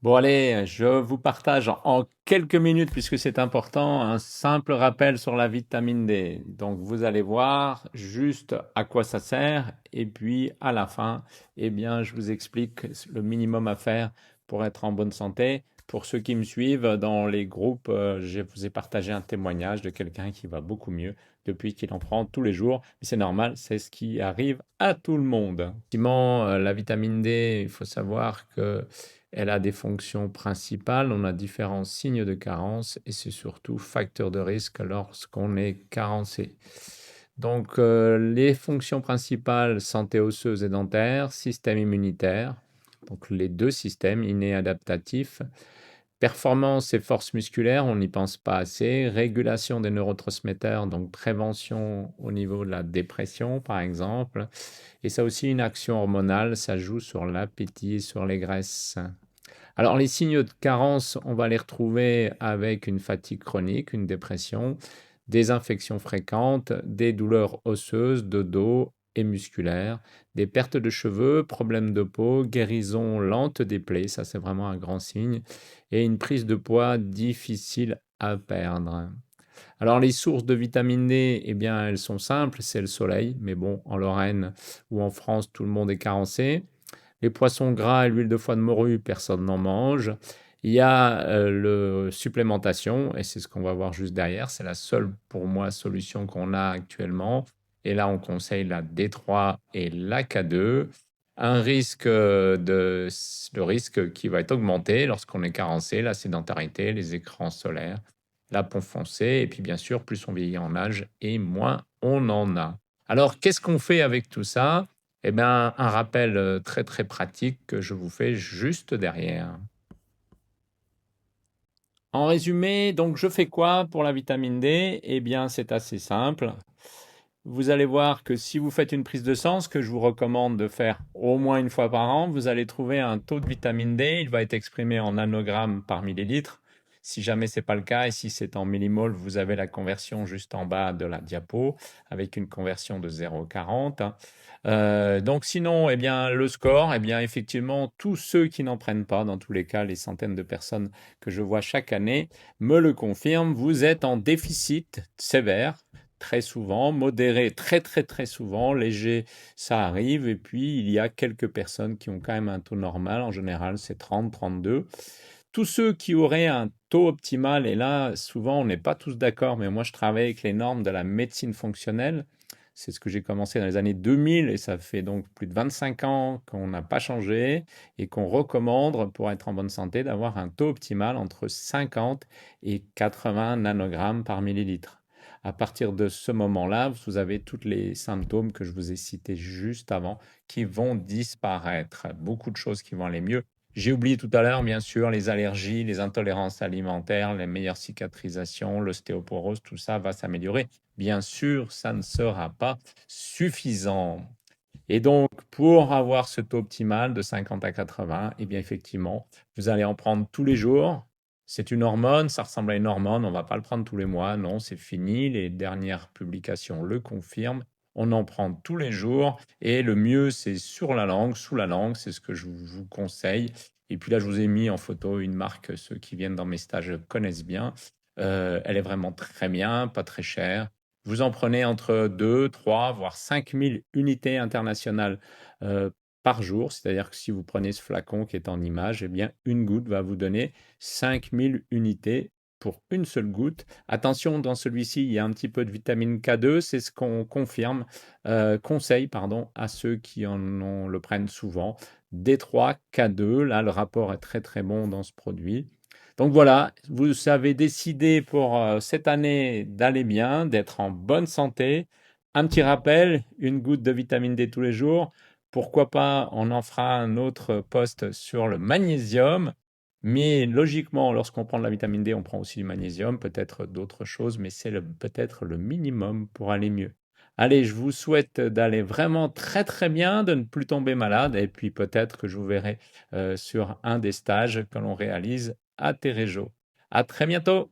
Bon, allez, je vous partage en quelques minutes, puisque c'est important, un simple rappel sur la vitamine D. Donc, vous allez voir juste à quoi ça sert. Et puis, à la fin, eh bien, je vous explique le minimum à faire pour être en bonne santé. Pour ceux qui me suivent dans les groupes, je vous ai partagé un témoignage de quelqu'un qui va beaucoup mieux depuis qu'il en prend tous les jours. Mais c'est normal, c'est ce qui arrive à tout le monde. Effectivement, la vitamine D, il faut savoir que elle a des fonctions principales, on a différents signes de carence et c'est surtout facteur de risque lorsqu'on est carencé. Donc, les fonctions principales, santé osseuse et dentaire, système immunitaire, donc les deux systèmes, inné et adaptatif, performance et force musculaire, on n'y pense pas assez, régulation des neurotransmetteurs, donc prévention au niveau de la dépression par exemple, et ça aussi une action hormonale, ça joue sur l'appétit, sur les graisses. Alors, les signes de carence, on va les retrouver avec une fatigue chronique, une dépression, des infections fréquentes, des douleurs osseuses, de dos et musculaires, des pertes de cheveux, problèmes de peau, guérison lente des plaies, ça c'est vraiment un grand signe, et une prise de poids difficile à perdre. Alors, les sources de vitamine D, eh bien, elles sont simples, c'est le soleil, mais bon, en Lorraine ou en France, tout le monde est carencé. Les poissons gras et l'huile de foie de morue, personne n'en mange. Il y a le supplémentation, et c'est ce qu'on va voir juste derrière. C'est la seule, pour moi, solution qu'on a actuellement. Et là, on conseille la D3 et la K2. Un risque le risque qui va être augmenté lorsqu'on est carencé, la sédentarité, les écrans solaires, la peau foncée, et puis bien sûr, plus on vieillit en âge et moins on en a. Alors, qu'est-ce qu'on fait avec tout ça? Eh bien, un rappel très très pratique que je vous fais juste derrière. En résumé, donc je fais quoi pour la vitamine D? Eh bien, c'est assez simple. Vous allez voir que si vous faites une prise de sang, ce que je vous recommande de faire au moins une fois par an, vous allez trouver un taux de vitamine D. Il va être exprimé en nanogrammes par millilitre. Si jamais ce n'est pas le cas, et si c'est en millimoles, vous avez la conversion juste en bas de la diapo, avec une conversion de 0,40. Donc sinon, eh bien, le score, eh bien, effectivement, tous ceux qui n'en prennent pas, dans tous les cas, les centaines de personnes que je vois chaque année, me le confirment, vous êtes en déficit sévère très souvent, modéré très très très souvent, léger ça arrive, et puis il y a quelques personnes qui ont quand même un taux normal, en général c'est 30, 32. Tous ceux qui auraient un taux optimal, et là souvent on n'est pas tous d'accord, mais moi je travaille avec les normes de la médecine fonctionnelle, c'est ce que j'ai commencé dans les années 2000 et ça fait donc plus de 25 ans qu'on n'a pas changé et qu'on recommande pour être en bonne santé d'avoir un taux optimal entre 50 et 80 nanogrammes par millilitre. À partir de ce moment-là, vous avez tous les symptômes que je vous ai cités juste avant qui vont disparaître. Beaucoup de choses qui vont aller mieux. J'ai oublié tout à l'heure, bien sûr, les allergies, les intolérances alimentaires, les meilleures cicatrisations, l'ostéoporose, tout ça va s'améliorer. Bien sûr, ça ne sera pas suffisant. Et donc, pour avoir ce taux optimal de 50 à 80, eh bien, effectivement, vous allez en prendre tous les jours. C'est une hormone, ça ressemble à une hormone, on ne va pas le prendre tous les mois, non, c'est fini, les dernières publications le confirment. On en prend tous les jours et le mieux, c'est sur la langue, sous la langue, c'est ce que je vous conseille. Et puis là, je vous ai mis en photo une marque, ceux qui viennent dans mes stages connaissent bien. Elle est vraiment très bien, pas très chère. Vous en prenez entre 2, 3, voire 5 000 unités internationales par jour. C'est-à-dire que si vous prenez ce flacon qui est en image, eh bien, une goutte va vous donner 5 000 unités pour une seule goutte. Attention, dans celui-ci, il y a un petit peu de vitamine K2. C'est ce qu'on conseille pardon, à ceux qui le prennent souvent. D3, K2, là, le rapport est très très bon dans ce produit. Donc voilà, vous avez décidé pour cette année d'aller bien, d'être en bonne santé. Un petit rappel, une goutte de vitamine D tous les jours. Pourquoi pas, on en fera un autre post sur le magnésium. Mais logiquement, lorsqu'on prend de la vitamine D, on prend aussi du magnésium, peut-être d'autres choses, mais c'est peut-être le minimum pour aller mieux. Allez, je vous souhaite d'aller vraiment très très bien, de ne plus tomber malade, et puis peut-être que je vous verrai sur un des stages que l'on réalise à Terejo. À très bientôt!